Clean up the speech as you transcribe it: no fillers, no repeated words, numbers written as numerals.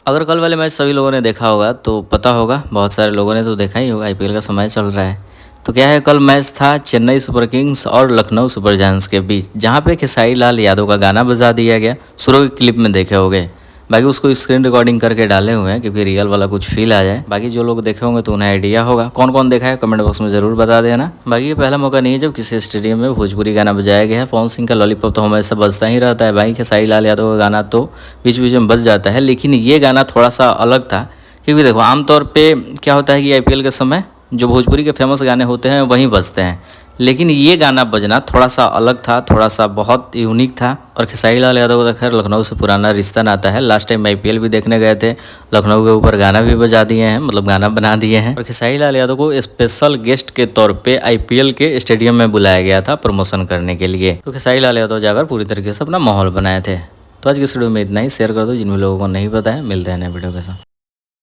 अगर कल वाले मैच सभी लोगों ने देखा होगा तो पता होगा, बहुत सारे लोगों ने तो देखा ही होगा, आईपीएल का समय चल रहा है। तो क्या है, कल मैच था चेन्नई सुपर किंग्स और लखनऊ सुपर जायंट्स के बीच, जहां पे खेसारी लाल यादव का गाना बजा दिया गया। शुरू की क्लिप में देखे होंगे, बाकी उसको स्क्रीन रिकॉर्डिंग करके डाले हुए हैं क्योंकि रियल वाला कुछ फील आ जाए। बाकी जो लोग देखे होंगे तो उन्हें आइडिया होगा। कौन कौन देखा है कमेंट बॉक्स में जरूर बता देना। बाकी ये पहला मौका नहीं है जब किसी स्टेडियम में भोजपुरी गाना बजाया गया है। पवन सिंह का लॉलीपॉप तो हमेशा बजता ही रहता है भाई। खेसारी लाल यादव का गाना तो बीच बीच में बज जाता है, लेकिन ये गाना थोड़ा सा अलग था। क्योंकि देखो, आमतौर पे क्या होता है कि आईपीएल के समय जो भोजपुरी के फेमस गाने होते हैं वहीं बजते हैं, लेकिन ये गाना बजना थोड़ा सा अलग था, थोड़ा सा बहुत यूनिक था। और खेसारी लाल यादव को तो खैर लखनऊ से पुराना रिश्ता नाता है। लास्ट टाइम आईपीएल भी देखने गए थे, लखनऊ के ऊपर गाना भी बजा दिए हैं, मतलब गाना बना दिए हैं। और खेसारी लाल यादव को स्पेशल गेस्ट के तौर पे आईपीएल के स्टेडियम में बुलाया गया था प्रमोशन करने के लिए। तो खेसारी लाल यादव जाकर पूरी तरीके से अपना माहौल बनाए थे। तो आज की इस वीडियो में इतना ही। शेयर कर दो जिन भी लोगों को नहीं पता है। मिलते हैं नए वीडियो के साथ।